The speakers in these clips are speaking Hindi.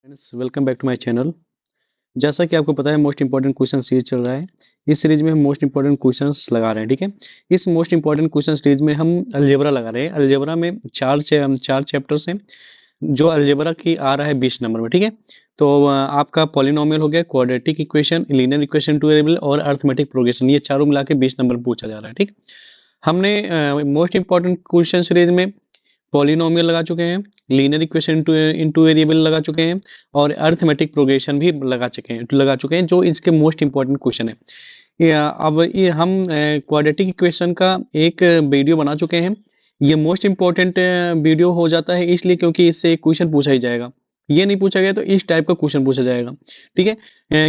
Friends welcome back to my channel. जैसा कि आपको पता है मोस्ट इंपॉर्टेंट क्वेश्चन सीरीज चल रहा है। इस सीरीज में हम मोस्ट इंपॉर्टेंट क्वेश्चंस लगा रहे हैं, ठीक है। इस मोस्ट इंपॉर्टेंट क्वेश्चन सीरीज में हम अलजेब्रा लगा रहे हैं। अलजेब्रा में चार चैप्टर्स हैं, जो अलजेब्रा की आ रहा है 20 नंबर में, ठीक है। तो आपका पॉलिनोमियल हो गया, quadratic equation, linear equation two variable और अरिथमेटिक प्रोग्रेशन, ये चारों मिला के 20 नंबर में पूछा जा रहा है, ठीक। हमने मोस्ट इंपॉर्टेंट क्वेश्चन सीरीज में पॉलिनोमियल लगा चुके हैं, लीनियर इक्वेशन इनटू वेरिएबल लगा चुके हैं और अरिथमेटिक प्रोग्रेशन भी लगा चुके हैं जो इसके मोस्ट इंपॉर्टेंट क्वेश्चन है। अब ये हम क्वाड्रेटिक इक्वेशन का एक वीडियो बना चुके हैं। ये मोस्ट इंपॉर्टेंट वीडियो हो जाता है इसलिए क्योंकि इससे एक क्वेश्चन पूछा ही जाएगा। ये नहीं पूछा गया तो इस टाइप का क्वेश्चन पूछा जाएगा, ठीक है।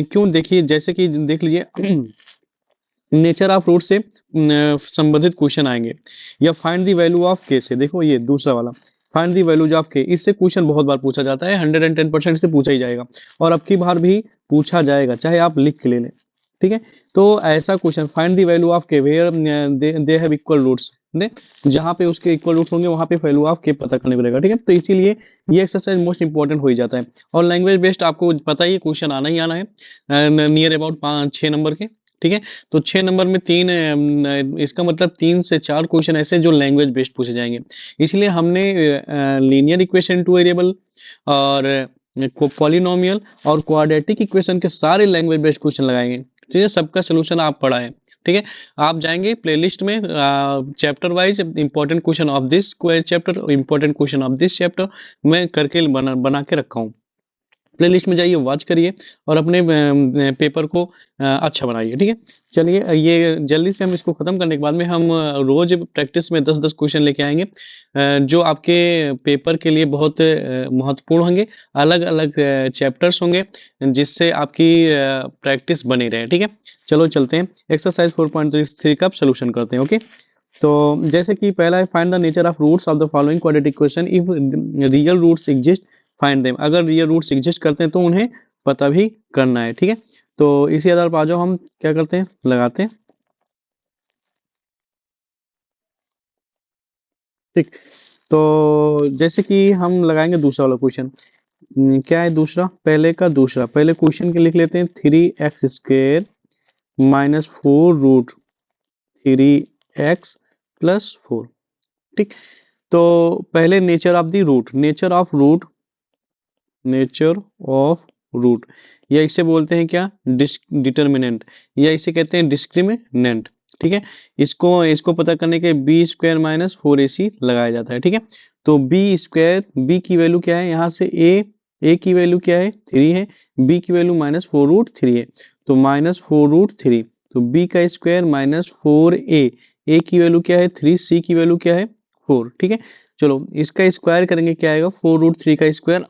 क्यों, देखिए जैसे कि देख लीजिए नेचर ऑफ रूट से संबंधित क्वेश्चन आएंगे, या फाइंड द वैल्यू ऑफ के से, देखो ये दूसरा वाला फाइंड द वैल्यूज ऑफ के, इससे क्वेश्चन बहुत बार पूछा जाता है, 110% से पूछा ही जाएगा और अब की बार भी पूछा जाएगा, चाहे आप लिख के ले लें, ठीक है। तो ऐसा question find the value of K where they have equal roots, जहां पे उसके इक्वल रूट्स होंगे वहां पे वैल्यू ऑफ के पता करने पड़ेगा, ठीक है। तो इसीलिए ये एक्सरसाइज मोस्ट इंपॉर्टेंट हो ही जाता है। और लैंग्वेज बेस्ड आपको पता ही क्वेश्चन आना ही आना है, नियर अबाउट 5-6 नंबर के, ठीक है। तो 6 नंबर में इसका मतलब 3 से 4 क्वेश्चन ऐसे जो लैंग्वेज बेस्ड पूछे जाएंगे। इसलिए हमने लीनियर इक्वेशन टू वेरिएबल और पॉलिनोमियल और क्वाड्रेटिक इक्वेशन के सारे लैंग्वेज बेस्ड क्वेश्चन लगाएंगे, ठीक है। सबका सोल्यूशन आप पढ़ा है, ठीक है। आप जाएंगे प्लेलिस्ट में chapter wise important question of this chapter, important question of this chapter मैं करके बना के रखा हूँ। प्लेलिस्ट में जाइए, वॉच करिए और अपने पेपर को अच्छा बनाइए, ठीक है। चलिए ये जल्दी से हम इसको खत्म करने के बाद में हम रोज प्रैक्टिस में 10-10 क्वेश्चन लेके आएंगे, जो आपके पेपर के लिए बहुत महत्वपूर्ण होंगे। अलग अलग चैप्टर्स होंगे जिससे आपकी प्रैक्टिस बनी रहे, ठीक है। चलो चलते हैं, एक्सरसाइज 4.3 का सोल्यूशन करते हैं, ओके। तो जैसे कि पहला है find the nature of roots of the following quadratic question if real roots exist find them. अगर रियल रूट्स एग्जिस्ट करते हैं तो उन्हें पता भी करना है, ठीक है। तो इसी आधार पर आ जाओ, हम क्या करते हैं, लगाते हैं, ठीक। तो जैसे कि हम लगाएंगे दूसरा वाला क्वेश्चन, क्या है दूसरा, पहले का दूसरा, पहले क्वेश्चन के लिख लेते हैं 3x² माइनस 4√3x+4, ठीक। तो पहले nature of the root, nature of root, या इसे बोलते हैं क्या, डिटर्मिनेंट, या इसे कहते हैं डिस्क्रिमिनेंट, ठीक है। इसको पता करने के b² माइनस 4ac लगाया जाता है, ठीक है। तो b², b की वैल्यू क्या है, यहाँ से a की वैल्यू क्या है 3 है, b की वैल्यू माइनस 4√3 है, तो माइनस 4√3, तो b का स्क्वायर माइनस 4a की वैल्यू क्या है 3, c की वैल्यू क्या है 4, ठीक है। चलो इसका स्क्वायर करेंगे, क्या आएगा 4√3 का स्क्वायर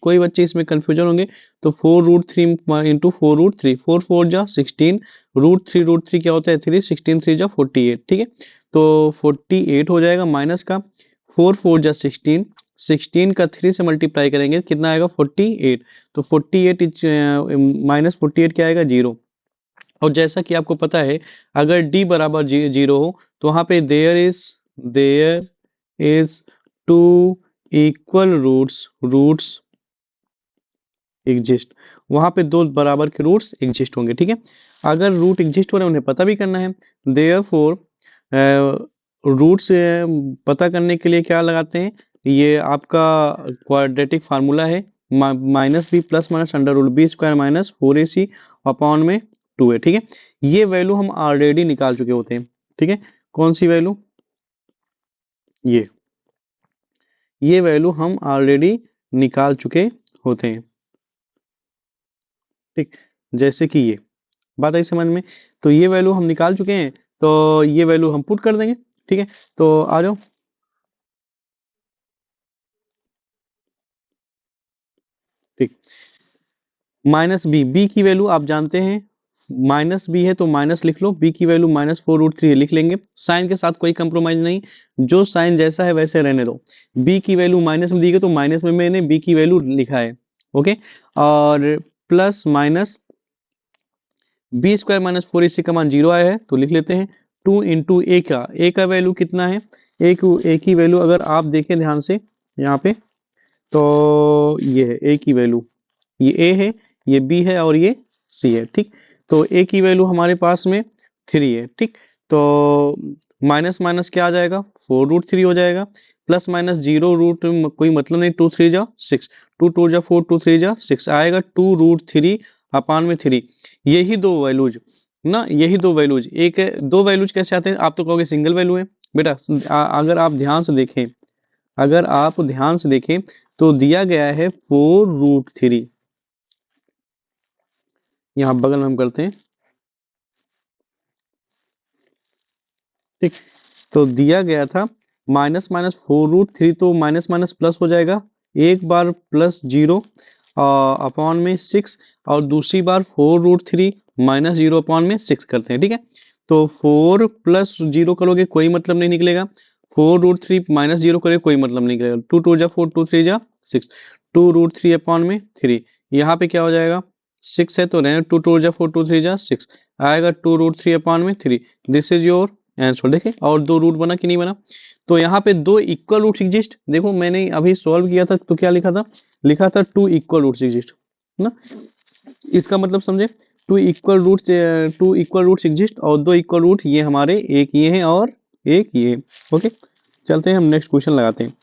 कोई बच्चे इसमें कंफ्यूजन होंगे तो 4√3 इंटू 4√3, 4 जा 16, √3 क्या होता है 3, 16 जा 48, ठीक है। तो 48 हो जाएगा, माइनस का 4 जा 16, 16 का 3 से मल्टीप्लाई करेंगे कितना आएगा 48, तो 48 माइनस 48 क्या आएगा 0। और जैसा कि आपको पता है अगर d बराबर 0 हो तो वहां पे there is two equal roots exist, वहां पे दो बराबर के रूट्स एग्जिस्ट होंगे, ठीक है। अगर रूट एग्जिस्ट हो रहे हैं उन्हें पता भी करना है, देयरफॉर रूट्स पता करने के लिए क्या लगाते हैं, ये आपका क्वाड्रेटिक फार्मूला है, minus B plus minus under root b² minus 4ac upon में 2 है, ठीक है। ये वैल्यू हम ऑलरेडी निकाल चुके होते हैं, ठीक है। कौन सी वैल्यू, ये वैल्यू हम ऑलरेडी निकाल चुके होते हैं, ठीक। जैसे कि ये बात आई समझ में, तो ये वैल्यू हम निकाल चुके हैं, तो ये वैल्यू हम पुट कर देंगे, ठीक है। तो आ जाओ, ठीक। माइनस बी की वैल्यू आप जानते हैं, माइनस बी है तो माइनस लिख लो, बी की वैल्यू माइनस 4√3 लिख लेंगे, साइन के साथ कोई कंप्रोमाइज नहीं, जो साइन जैसा है वैसे रहने दो। बी की वैल्यू माइनस में दी गई तो माइनस में मैंने बी की वैल्यू लिखा है, ओके। और प्लस माइनस b² माइनस 4 इसी का मान 0 आया है तो लिख लेते हैं 2 इंटू ए का वैल्यू कितना है, ए की वैल्यू अगर आप देखें ध्यान से यहाँ पे, तो ये है ए की वैल्यू ये ए है, ये बी है और ये सी है, ठीक। तो ए की वैल्यू हमारे पास में 3 है, ठीक। तो माइनस माइनस क्या आ जाएगा, 4√3 हो जाएगा, प्लस माइनस 0 रूट कोई मतलब नहीं, 2 3 जा 6, 2 2 जा 4, 2 3 जा 6 आएगा, 2√3 अपान में 3। यही दो वैल्यूज ना, यही दो वैल्यूज, एक दो वैल्यूज कैसे आते हैं, आप तो कहोगे सिंगल वैल्यू है बेटा। अगर आप ध्यान से देखें, अगर आप ध्यान से देखें तो दिया गया है 4√3, यहाँ बगल में हम करते हैं, ठीक। तो दिया गया था माइनस माइनस 4√3, तो माइनस माइनस प्लस हो जाएगा, एक बार प्लस 0 अपॉन में 6, और दूसरी बार 4√3 माइनस 0 अपॉन में 6 करते हैं, ठीक है। तो 4 प्लस 0 करोगे कोई मतलब नहीं निकलेगा, 4√3 माइनस 0 करोगे कोई मतलब नहीं निकलेगा, 2 2 जा 4, 2 3 जा 6, 2√3 अपॉन में 3, यहाँ पे क्या हो जाएगा, 6 है तो रहने, 2 2 जा 4, 2 3 जा 6 आएगा, 2√3 अपॉन में 3। This is your answer. देखे, और दो रूट बना कि नहीं बना। तो यहाँ पे दो इक्वल रूट्स एग्जिस्ट, देखो मैंने अभी सॉल्व किया था तो क्या लिखा था, लिखा था 2 इक्वल रूट्स एग्जिस्ट ना, इसका मतलब समझे, 2 इक्वल रूट्स एग्जिस्ट, और दो इक्वल रूट ये हमारे, एक ये है और एक ये। ओके, चलते हैं हम नेक्स्ट क्वेश्चन लगाते हैं।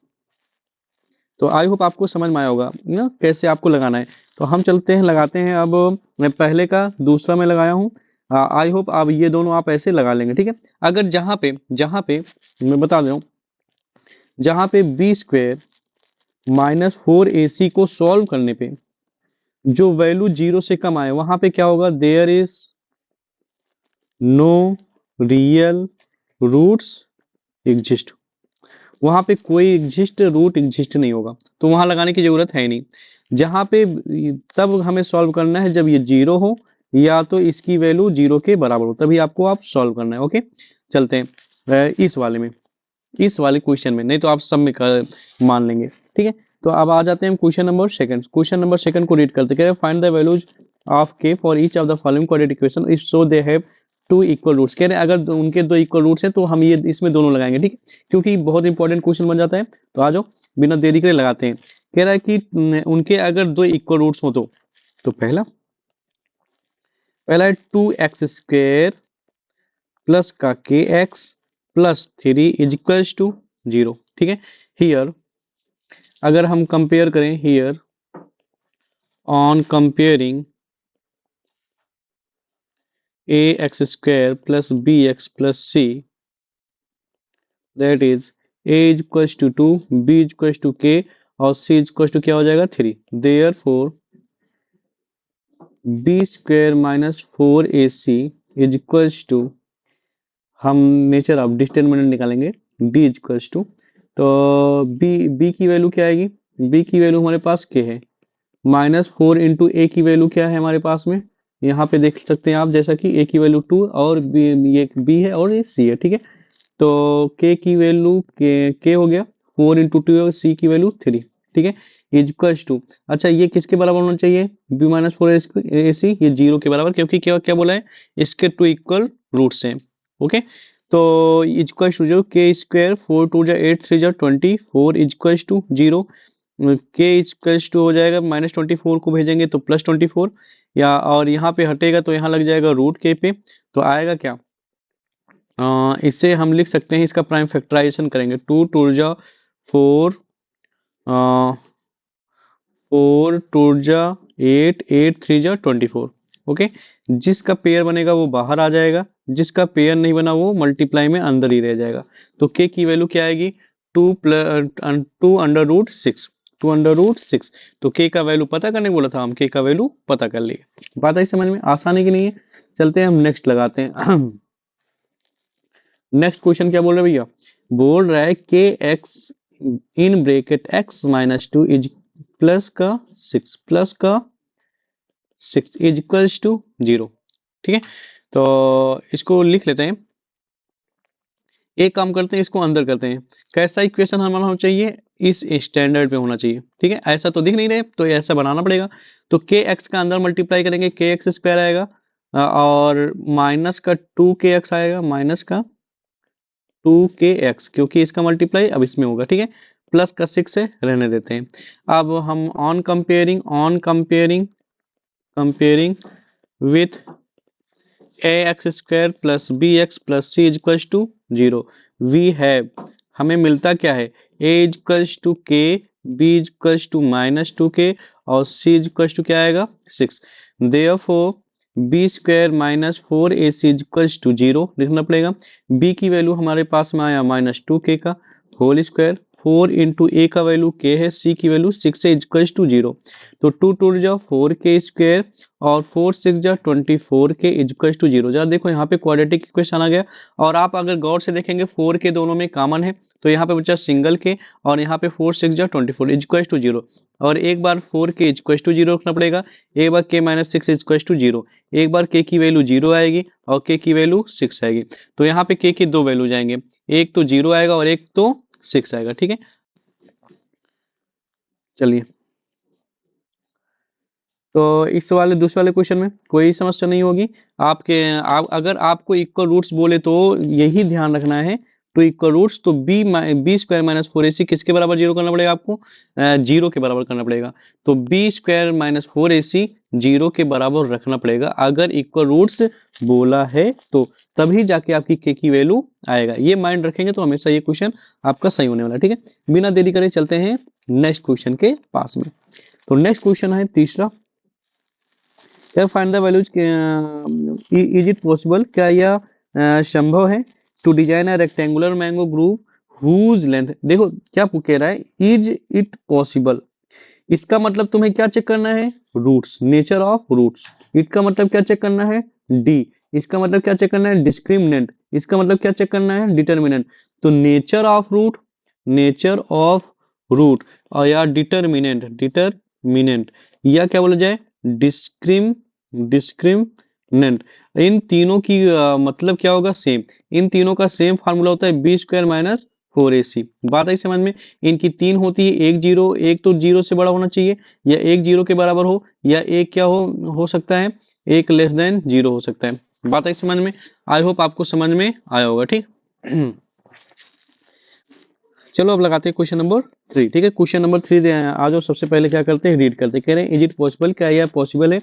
तो आई होप आपको समझ में आया होगा ना कैसे आपको लगाना है। तो हम चलते हैं लगाते हैं, अब मैं पहले का दूसरा मैं लगाया हूँ, आई होप आप ये दोनों आप ऐसे लगा लेंगे, ठीक है। अगर जहाँ पे मैं बता दे रहा हूँ, जहाँ पे b² माइनस 4ac को सॉल्व करने पे जो वैल्यू 0 से कम आए, वहां पे क्या होगा, there is no real roots exist, वहां पे कोई एग्जिस्ट रूट एग्जिस्ट नहीं होगा, तो वहां लगाने की जरूरत है नहीं। जहां पे तब हमें सॉल्व करना है जब ये 0 हो, या तो इसकी वैल्यू 0 के बराबर हो, तभी आपको आप सॉल्व करना है। ओके, चलते हैं इस वाले में, इस वाले क्वेश्चन में, नहीं तो आप सब में मान लेंगे, ठीक है। तो अब आ जाते हैं question number second, question number second को रीड करते हैं, find the values of K for each of the following quadratic equation if so they have 2 equal roots. कह रहे हैं अगर उनके 2 इक्वल रूट्स हैं तो हम ये इसमें दोनों लगाएंगे, ठीक है, क्योंकि बहुत इंपॉर्टेंट क्वेश्चन बन जाता है। तो आ जाओ, बिना देरी करे लगाते हैं। कह रहा है कि उनके अगर 2 इक्वल रूट्स हो तो पहला पहला है 2x² प्लस का kx plus 3 is equal to 0, ठीक है। हियर अगर हम कंपेयर करें, here on comparing ax² plus bx plus c, that is a is equal to 2, b is equal to k और c इज इक्वल टू क्या हो जाएगा 3। Therefore b² minus 4ac is equal to, हम नेचर ऑफ डिटरमिनेंट निकालेंगे, b इज इक्वल टू, तो b की वैल्यू क्या आएगी, b की वैल्यू हमारे पास k है, -4 इंटू ए की वैल्यू क्या है हमारे पास में, यहाँ पे देख सकते हैं आप, जैसा कि ए की वैल्यू 2 और ये बी है और ये सी है, ठीक है। तो के की वैल्यू के हो गया 4 इंटू 2 और सी की वैल्यू 3, ठीक है, इज इक्वल टू, अच्छा ये किसके बराबर होना चाहिए, b-4 ए सी, ये 0 के बराबर, क्योंकि क्या क्या बोला है, इसके 2 इक्वल रूट्स हैं। ओके, तो इज इक्वल टू जो k², 4 2 जा 8 3 जा 24 इज इक्वल टू 0, के इक्वल्स टू हो जाएगा, -24 को भेजेंगे तो +24, या और यहाँ पे हटेगा तो यहाँ लग जाएगा रूट के पे, तो आएगा क्या, इसे हम लिख सकते हैं, इसका प्राइम फैक्टराइजेशन करेंगे, 2 2 जा 4, 4 2 जा 8 8 3 जा 24। ओके, जिसका पेयर बनेगा वो बाहर आ जाएगा, जिसका पेयर नहीं बना वो मल्टीप्लाई में अंदर ही रह जाएगा। तो के की वैल्यू क्या आएगी, 2 √6, 2 √6। तो के का वैल्यू पता करने बोला था, हम के का वैल्यू पता कर लिए। बात आई समझ में, आसानी की नहीं है। चलते हैं हम नेक्स्ट लगाते हैं। नेक्स्ट क्वेश्चन क्या बोल रहे भैया, बोल रहा है के x in bracket x-2 is plus का 6 इज इक्वल्स टू 0, ठीक है। तो इसको लिख लेते हैं, एक काम करते हैं, इसको अंदर करते हैं, कैसा इक्वेशन हमारा होना चाहिए, इस स्टैंडर्ड पे होना चाहिए, ठीक है। ऐसा तो दिख नहीं रहे तो ऐसा बनाना पड़ेगा। तो के एक्स का अंदर मल्टीप्लाई करेंगे, के एक्स स्क्वायर आएगा, और माइनस का 2kx आएगा, माइनस का 2kx, क्योंकि इसका मल्टीप्लाई अब इसमें होगा, ठीक है। प्लस का 6 है, रहने देते हैं। अब हम on comparing with ax² plus bx plus c equals to 0, we have, हमें मिलता क्या है, a equals to k, b equals to -2k और c इक्वल्स टू क्या आएगा 6। Therefore b² minus 4ac equals to 0 लिखना पड़ेगा। b की वैल्यू हमारे पास में आया -2k का होल स्क्वायर, 4 इंटू a का वैल्यू k है, c की वैल्यू 6 है इक्वल्स टू 0। तो 2 टू जाओ 4k² और 4 6 जा 24k इक्वल्स टू 0। जरा देखो यहाँ पे क्वाड्रेटिक इक्वेशन आ गया, और आप अगर गौर से देखेंगे 4 के दोनों में कॉमन है, तो यहाँ पे बचा सिंगल के, और यहाँ पे 4 6 जा 24 इक्वल्स टू 0। और एक बार 4k इक्वल्स टू 0 रखना पड़ेगा, एक बार k माइनस 6 इक्वल्स टू 0, एक बार k की वैल्यू 0 आएगी और k की वैल्यू 6 आएगी। तो यहाँ पे k की दो वैल्यू जाएंगे, एक तो 0 आएगा और एक तो 6 आएगा, ठीक है। चलिए, तो इस वाले दूसरे वाले क्वेश्चन में कोई समस्या नहीं होगी आपके। अगर आपको इक्वल रूट्स बोले तो यही ध्यान रखना है, टू इक्वल रूट्स तो b² माइनस 4ac किसके बराबर जीरो करना पड़ेगा आपको, 0 के बराबर करना पड़ेगा। तो b² माइनस 4ac 0 के बराबर रखना पड़ेगा अगर इक्वल रूट्स बोला है तो, तभी जाके आपकी k की वैल्यू आएगा। ये माइंड रखेंगे तो हमेशा ये क्वेश्चन आपका सही होने वाला है, ठीक है। बिना देरी करे चलते हैं नेक्स्ट क्वेश्चन के पास में। तो नेक्स्ट क्वेश्चन है तीसरा, क्या find the values, is it possible, क्या यह संभव है, to design a rectangular mango group whose length, देखो क्या कह रहा है, इज इट पॉसिबल, इसका मतलब तुम्हें क्या चेक करना है, roots, nature of roots. It का मतलब क्या चेक करना है, डी, इसका मतलब क्या चेक करना है, डिस्क्रिमिनेंट, इसका मतलब क्या चेक करना है, डिटर्मिनेंट। तो नेचर ऑफ रूट और या डिटर्मिनेंट या क्या बोला जाए, डिस्क्रिमिनेंट, इन तीनों की मतलब क्या होगा, सेम। इन तीनों का सेम फार्मूला होता है b² माइनस 4ac। बात आई समझ में। इनकी तीन होती है, एक जीरो, एक तो जीरो से बड़ा होना चाहिए, या एक जीरो के बराबर हो, या एक क्या हो सकता है, एक लेस देन जीरो हो सकता है। बात आई समझ में। आई होप आपको समझ में आया होगा, ठीक। चलो अब लगाते हैं क्वेश्चन नंबर 3, ठीक है। क्वेश्चन नंबर 3 आ जाओ, सबसे पहले क्या करते हैं, रीड करते हैं। कह रहे हैं इज इट पॉसिबल, क्या यह पॉसिबल है,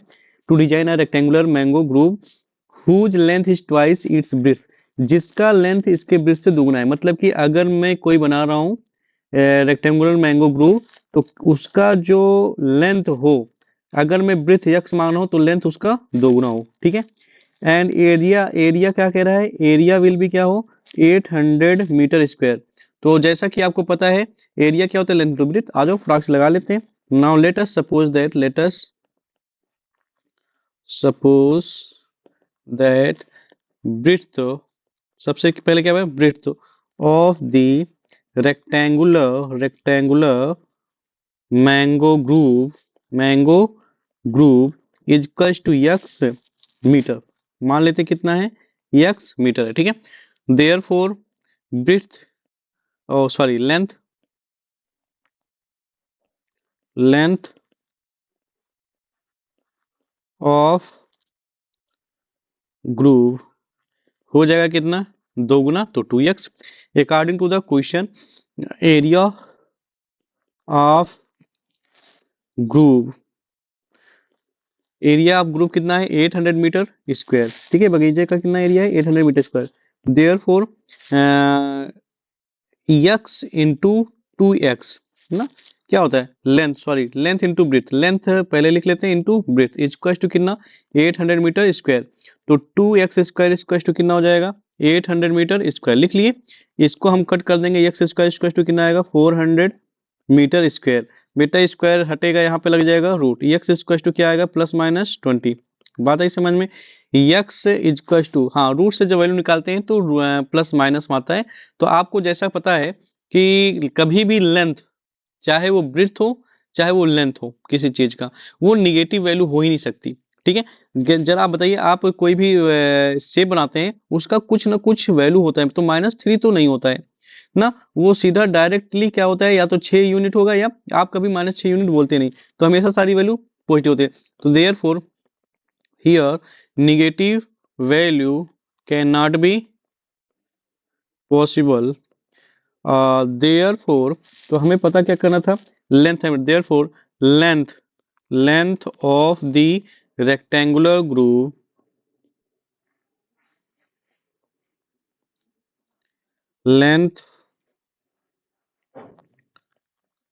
to design a rectangular mango group whose length is twice its breadth, जिसका लेंथ इसके ब्रेड्थ से दुगना है। मतलब कि अगर मैं कोई बना रहा हूँ रेक्टेंगुलर मैंगो ग्रुप, तो उसका जो लेंथ हो, अगर मैं ब्रेड्थ x मान रहा हूँ तो लेंथ उसका दोगुना हो, ठीक है। एंड एरिया क्या कह रहा है, एरिया विल भी क्या हो, 800 मीटर स्क्वायर। तो जैसा कि आपको पता है एरिया क्या होता है, लेंथ टू ब्रेड्थ। आ जाओ फ्रॉक्स लगा लेते हैं। Now let us suppose that breadth, सबसे पहले क्या है, breadth of the rectangular mango group is equals to x metre. मान लेते कितना है, x मीटर है, ठीक है। Therefore breadth, oh sorry, length of group हो जाएगा कितना, दोगुना, तो 2x। According to the question, area of group, area of group कितना है, 800 मीटर स्क्वायर, ठीक है। बगीचे का कितना एरिया है, 800 metre square. Therefore x into 2x ना, क्या होता है, लेंथ इंटू ब्रेथ, लेंथ पहले लिख लेते हैं इंटू ब्रेथ, इक्वल टू कितना, 800 मीटर स्क्वायर। तो 2x स्क्वायर इक्वल टू कितना हो जाएगा, 800 मीटर स्क्वायर लिख लिए। इसको हम कट कर देंगे, x स्क्वायर इक्वल टू कितना आएगा, 400 मीटर स्क्वायर। बेटा स्क्वायर हटेगा, यहाँ पे लग जाएगा रूट, x इक्वल टू क्या आएगा, प्लस माइनस 20। बात आई समझ में। x इक्वल टू, हाँ, रूट से जब वैल्यू निकालते हैं तो प्लस माइनस में आता है। तो आपको जैसा पता है कि कभी भी लेंथ, चाहे वो ब्रेड्थ हो चाहे वो लेंथ हो किसी चीज का, वो निगेटिव वैल्यू हो ही नहीं सकती, ठीक है। जरा आप बताइए, आप कोई भी शेप बनाते हैं, उसका कुछ ना कुछ वैल्यू होता है, तो -3 तो नहीं होता है ना, वो सीधा डायरेक्टली क्या होता है, या तो 6 यूनिट होगा, या आप कभी -6 यूनिट बोलते नहीं, तो हमेशा सारी वैल्यू पॉजिटिव होते हैं। तो therefore here negative value can not be possible therefore, तो हमें पता क्या करना था, लेंथ है, therefore length of the rectangular group,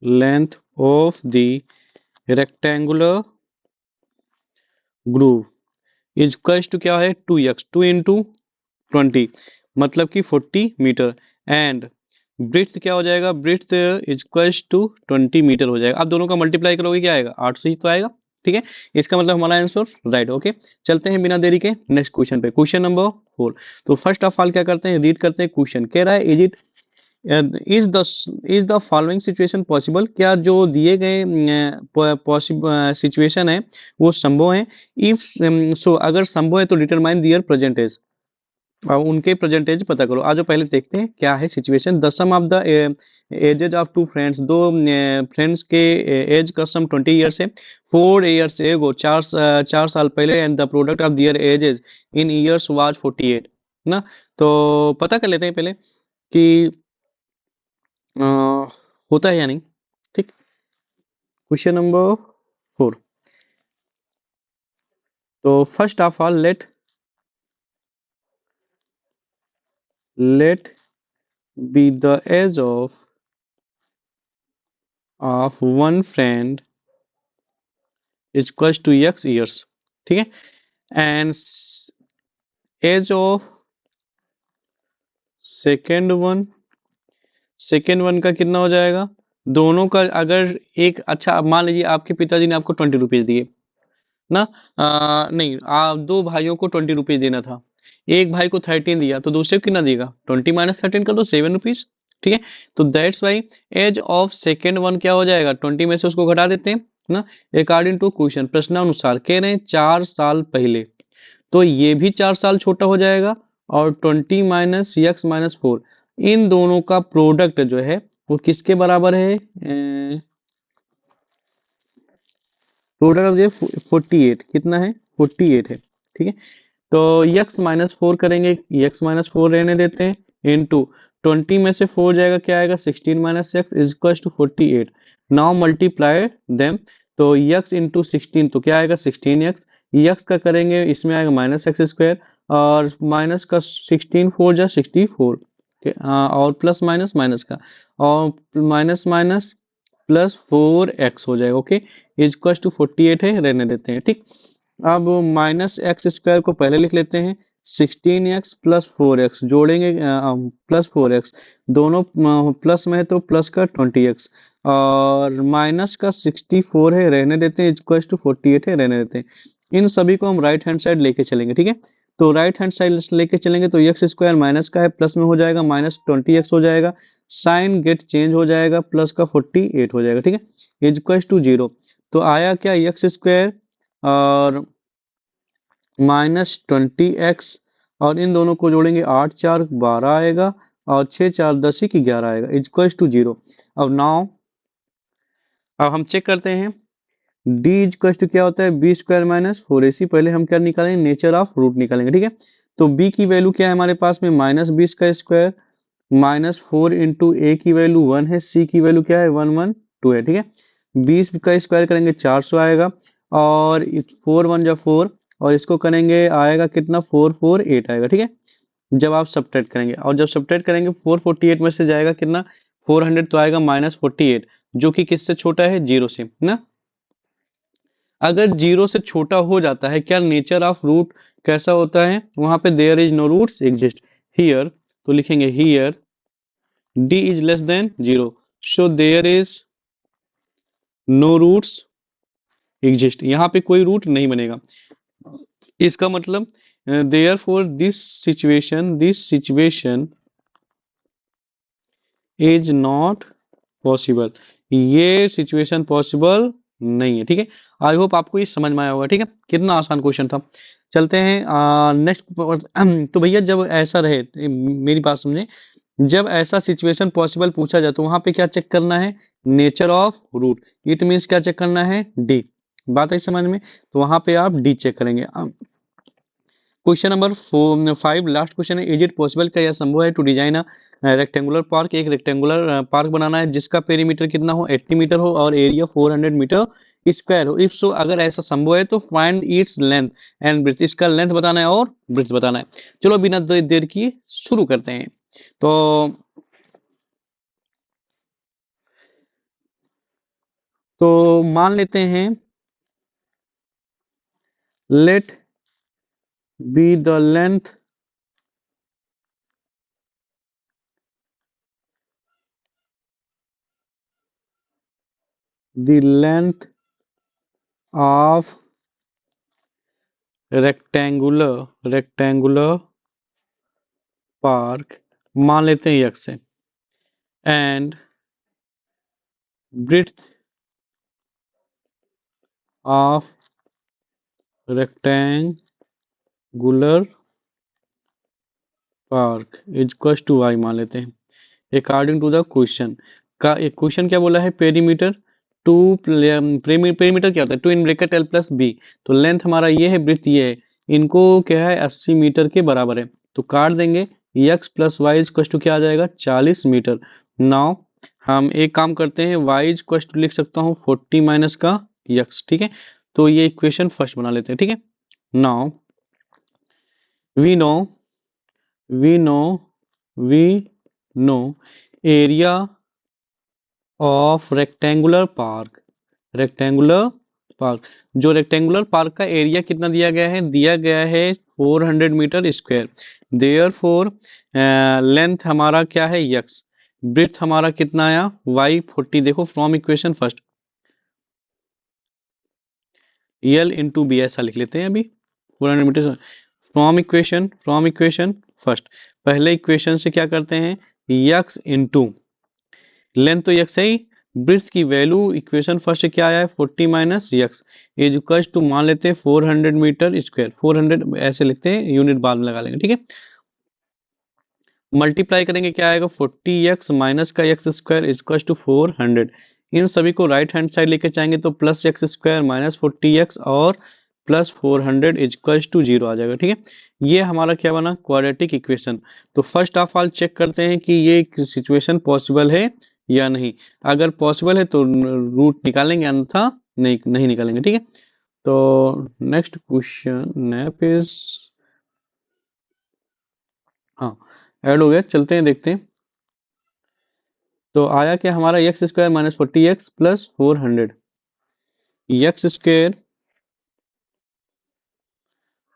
length of the rectangular group is equals to क्या है 2x, 2 इंटू 20 मतलब कि 40 मीटर, एंड ब्रिथ क्या हो जाएगा, breadth is equals to 20 metre हो जाएगा। आप दोनों का मल्टीप्लाई करोगे क्या आएगा, 800 ही तो आएगा। ठीक है, इसका मतलब हमारा आंसर राइट। ओके, चलते हैं बिना देरी के नेक्स्ट क्वेश्चन पे, क्वेश्चन नंबर 4। तो फर्स्ट ऑफ ऑल क्या करते हैं, रीड करते हैं क्वेश्चन। कह रहा है is it is the following situation possible, क्या जो दिए गए पॉसिबल सिचुएशन है वो संभव है। इफ सो अगर संभव है तो डिटरमाइन दियर प्रेजेंटेज, और उनके प्रेजेंटेज पता करो। आज पहले देखते हैं क्या है situation. The sum of the ages of two friends, दो फ्रेंड्स के एज का सम 20 ईयर्स है। 4 ईयर्स एगो, चार साल पहले, and the product of their ages in years was 48 ना। तो पता कर लेते हैं पहले कि अ, होता है या नहीं। ठीक, क्वेश्चन नंबर 4। तो first of all let be the age of one friend is equals to x years। ठीक है, and age of second one का कितना हो जाएगा, दोनों का अगर एक, अच्छा मान लीजिए आपके पिताजी ने आपको 20 रुपीज दिए ना, नहीं, आप दो भाइयों को 20 रुपीज देना था, एक भाई को 13 दिया तो दूसरे को कितना देगा, 20 माइनस 13 कर दो, 7 रुपीज। ठीक है, तो that's why age of second one क्या हो जाएगा, 20 में से उसको घटा देते हैं ना, अकॉर्डिंग टू क्वेश्चन, प्रश्नानुसार कह रहे हैं 4 साल पहले, तो ये भी 4 साल छोटा हो जाएगा, और 20 माइनस एक्स माइनस 4, इन दोनों का प्रोडक्ट जो है वो किसके बराबर है, प्रोडक्ट ऑफ ये 48 कितना है, 48 है। ठीक है, तो x माइनस 4 करेंगे, x माइनस 4 रहने देते हैं, इंटू 20 में से 4 जाएगा, क्या आएगा 16 minus X is equal to 48। Now multiply them, तो x इंटू 16 तो क्या आएगा 16x, x का करेंगे इसमें आएगा माइनस एक्स स्क्वायर, और माइनस का 16 4 जा 64, और प्लस माइनस माइनस का, और माइनस माइनस प्लस 4x हो जाएगा। ओके, इज इक्वल टू 48 है, रहने देते हैं। ठीक, अब माइनस एक्स स्क्वायर को पहले लिख लेते हैं, 16x प्लस 4x जोड़ेंगे, प्लस 4x, दोनों प्लस में है तो प्लस का 20x, और माइनस का 64 है, रहने देते हैं, इक्वल टू 48 है, रहने देते हैं। इन सभी को हम राइट हैंड साइड लेके चलेंगे। ठीक है, तो राइट हैंड साइड लेके चलेंगे तो एक्स स्क्वायर माइनस का है, प्लस में हो जाएगा, माइनस 20x हो जाएगा, साइन गेट चेंज हो जाएगा, प्लस का 48 हो जाएगा। ठीक है, इज इक्वल टू 0, तो आया क्या एक्स स्क्वायर और माइनस 20x, और इन दोनों को जोड़ेंगे, 8 4 12 आएगा, और 6 4 10 ही की 11 आएगा, इज इक्वल टू 0। अब हम चेक करते हैं, d इज इक्वल टू क्या होता है, बी स्क्वायर माइनस 4ac, पहले हम क्या निकालेंगे, नेचर ऑफ रूट निकालेंगे। ठीक है, तो b की वैल्यू क्या है हमारे पास में, माइनस बी का स्क्वायर माइनस 4 इंटू ए की वैल्यू 1 है, c की वैल्यू क्या है 112 है। ठीक है, 20 का स्क्वायर करेंगे 400 आएगा, और 4 1 जा 4, और इसको करेंगे आएगा कितना 448 आएगा। ठीक है, जब आप सब्ट्रैक्ट करेंगे, और जब सब्ट्रैक्ट करेंगे 448 में से जाएगा कितना 400, तो आएगा माइनस 48, जो कि किससे छोटा है, 0 से ना। अगर 0 से छोटा हो जाता है, क्या नेचर ऑफ रूट कैसा होता है, वहां पे there is no roots exist here, तो लिखेंगे here d is less than 0, so there is no roots exist, यहाँ पे कोई रूट नहीं बनेगा। इसका मतलब therefore this situation is not possible, ये सिचुएशन पॉसिबल नहीं है। ठीक है, आई होप आपको ये समझ में आया होगा। ठीक है, कितना आसान क्वेश्चन था। चलते हैं नेक्स्ट। तो भैया जब ऐसा रहे, मेरी बात समझे, जब ऐसा सिचुएशन पॉसिबल पूछा जाए तो वहां पे क्या चेक करना है, nature of root, it means क्या चेक करना है, डी। बात है समझ में, तो वहां पे आप डी चेक करेंगे। क्वेश्चन नंबर 5 लास्ट क्वेश्चन है, इज इट पॉसिबल, क्या यह संभव है to design a rectangular park, एक रेक्टेंगुलर पार्क बनाना है जिसका पेरीमीटर कितना हो 80 मीटर हो और एरिया 400 मीटर स्क्वायर हो। इफ सो, अगर ऐसा संभव है तो find its length and breadth, इसका लेंथ बताना है और ब्रेथ बताना है। चलो बिना देर किए शुरू करते हैं। तो मान लेते हैं, let be the length the length of rectangular park, मान लेते हैं x से, and breadth of rectangular park is equals to y मान लेते हैं। अकॉर्डिंग टू द क्वेश्चन का, एक क्वेश्चन क्या बोला है, पेरीमीटर टू, पेरीमीटर क्या होता है, two in bracket L plus B, तो लेंथ हमारा ये है, ब्रेथ ये है, इनको क्या है 80 मीटर के बराबर है, तो काट देंगे, x plus Y equal to क्या आ जाएगा 40 मीटर। नाउ हम एक काम करते हैं, y इक्वल टू लिख सकता हूँ 40 माइनस का x, ठीक है, तो ये इक्वेशन फर्स्ट बना लेते हैं, ठीक है। Now we know we know we know area of rectangular park, जो रेक्टेंगुलर पार्क का एरिया कितना दिया गया है 400 metre square. Therefore length हमारा क्या है x, ब्रेथ हमारा कितना आया y 40, देखो from equation first l into B ऐसा लिख लेते हैं अभी 400 मीटर, फ्रॉम इक्वेशन फर्स्ट, पहले इक्वेशन से क्या करते हैं x इंटू लेंथ तो x है ही, ब्रेथ की वैल्यू इक्वेशन फर्स्ट से क्या आया है 40 minus x is equal to मान लेते हैं 400 मीटर स्क्वायर, 400 ऐसे लिखते हैं, यूनिट बाद में लगा लेंगे, ठीक है। मल्टीप्लाई करेंगे क्या आएगा 40x माइनस का x square is equal to 400, इन सभी को राइट हैंड साइड लेके जाएंगे तो plus x square minus 40x और प्लस 400 इज इक्वल टू 0 आ जाएगा, ठीक है। ये हमारा क्या बना क्वाड्रेटिक इक्वेशन। तो फर्स्ट ऑफ ऑल चेक करते हैं कि ये सिचुएशन पॉसिबल है या नहीं, अगर पॉसिबल है तो रूट निकालेंगे, अन्यथा नहीं निकालेंगे, ठीक है। तो नेक्स्ट क्वेश्चन नेप इज, हाँ ऐड हो गया, चलते हैं देखते हैं। तो आया क्या हमारा x square minus 40x plus 400, x square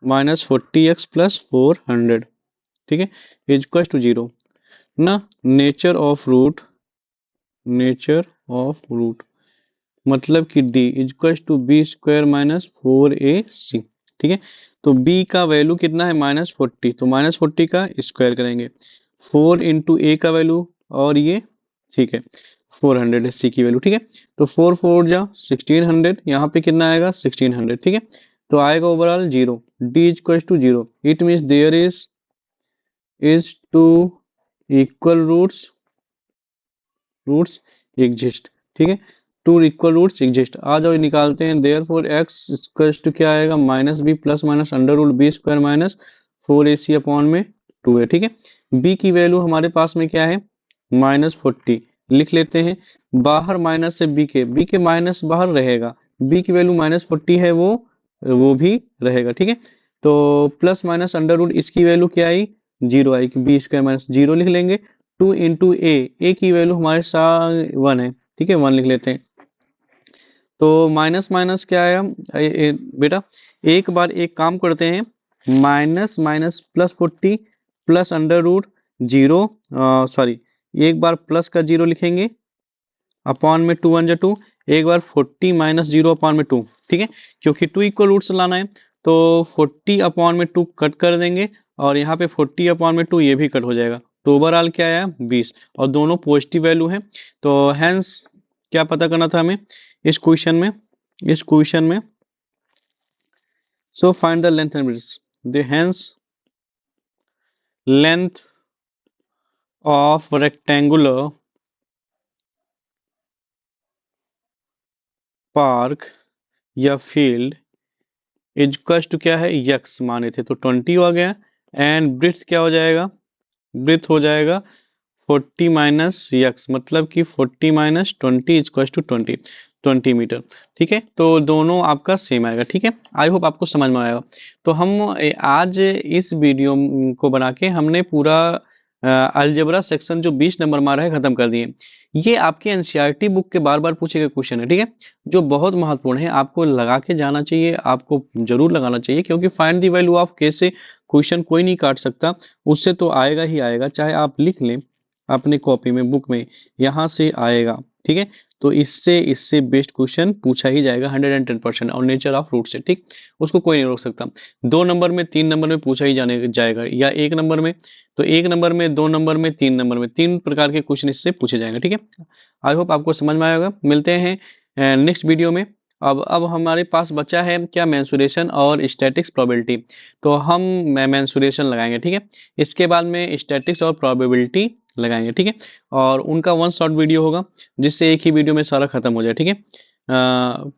minus 40x plus 400, ठीक है, इज इक्वल टू 0 ना। नेचर ऑफ रूट मतलब कि d is equal to B square minus 4ac, ठीक है। तो b का वैल्यू कितना है माइनस 40, तो माइनस 40 का स्क्वायर करेंगे, 4 इंटू ए का वैल्यू और ये, ठीक है 400 है सी की वैल्यू, ठीक है। तो 4 4 जा 1600, यहाँ पे कितना आएगा 1600, ठीक है। तो आएगा overall 0, d is equal to 0, it means there is two equal roots exist, ठीक है, टू इक्वल रूट्स एग्जिस्ट। आ जाओ निकालते हैं, therefore X equal to क्या आएगा minus B plus minus under root B square minus 4ac upon में 2 है, ठीक है। b की वैल्यू हमारे पास में क्या है माइनस 40, लिख लेते हैं, बाहर माइनस से b के माइनस बाहर रहेगा, b की वैल्यू माइनस 40 है, वो भी रहेगा, ठीक है। तो प्लस माइनस अंडर रूट इसकी वैल्यू क्या आई 0 आई, बी स्क्वायर माइनस 0 लिख लेंगे, 2 इंटू ए की वैल्यू हमारे साथ 1 है, ठीक है 1 लिख लेते हैं। तो माइनस माइनस क्या आया बेटा, एक बार एक काम करते हैं, minus minus plus 40 plus under root 0, sorry एक बार प्लस का 0 लिखेंगे अपॉन में 2 1 2, एक बार 40 माइनस 0 अपॉन में 2, ठीक है, क्योंकि 2 इक्वल रूट्स लाना है तो 40 अपॉन में 2 कट कर देंगे और यहाँ पे 40 अपॉन में 2 ये भी कट हो जाएगा, तो ओवरऑल क्या आया 20 और दोनों पॉजिटिव वैल्यू है। तो हैंस क्या पता करना था हमें इस क्वेश्चन में so find the length and breadth, the hence length of rectangular park या फील्ड इक्वल्स टू क्या है, यक्स माने थे तो 20 हो गया, एंड ब्रिथ क्या हो जाएगा, ब्रिथ हो जाएगा 40 माइनस यक्स, मतलब कि 40 माइनस 20 इक्वल्स टू 20 मीटर। ठीक है, तो दोनों आपका सेम आएगा। ठीक है, आई होप आपको समझ में आएगा। तो हम आज इस वीडियो को बना के हमने पूरा अलजेब्रा सेक्शन जो 20 नंबर मारा है खत्म कर दिए। ये आपके एनसीईआरटी बुक के बार बार पूछे गए क्वेश्चन है। ठीक है, जो बहुत महत्वपूर्ण है, आपको लगा के जाना चाहिए, आपको जरूर लगाना चाहिए, क्योंकि फाइंड द वैल्यू ऑफ के से क्वेश्चन कोई नहीं काट सकता, उससे तो आएगा ही आएगा, चाहे आप लिख लें अपने कॉपी में, बुक में, यहाँ से आएगा। ठीक है, तो इससे बेस्ट क्वेश्चन पूछा ही जाएगा 110%, और नेचर ऑफ रूट से। ठीक, उसको कोई नहीं रोक सकता। 2 नंबर में 3 नंबर में पूछा ही जाने जाएगा, या 1 नंबर में, तो 1 नंबर में, 2 नंबर में, 3 नंबर में, 3 प्रकार के क्वेश्चन इससे पूछे जाएंगे। ठीक है, आई होप आपको समझ में आएगा। मिलते हैं नेक्स्ट वीडियो में। अब हमारे पास बचा है क्या, मेंसुरेशन और स्टैटिक्स प्रोबेबिलिटी। तो हम मेंसुरेशन लगाएंगे। ठीक है, इसके बाद में स्टैटिक्स और प्रोबेबिलिटी लगाएंगे। ठीक है, और उनका वन शॉट वीडियो होगा, जिससे एक ही वीडियो में सारा खत्म हो जाए। ठीक है,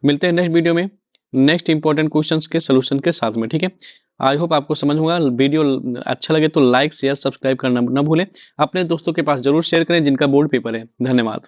मिलते हैं नेक्स्ट वीडियो में नेक्स्ट इंपॉर्टेंट क्वेश्चंस के सोल्यूशन के साथ में। ठीक है, आई होप आपको समझ होगा। वीडियो अच्छा लगे तो लाइक शेयर सब्सक्राइब करना न भूलें। अपने दोस्तों के पास जरूर शेयर करें जिनका बोर्ड पेपर है। धन्यवाद।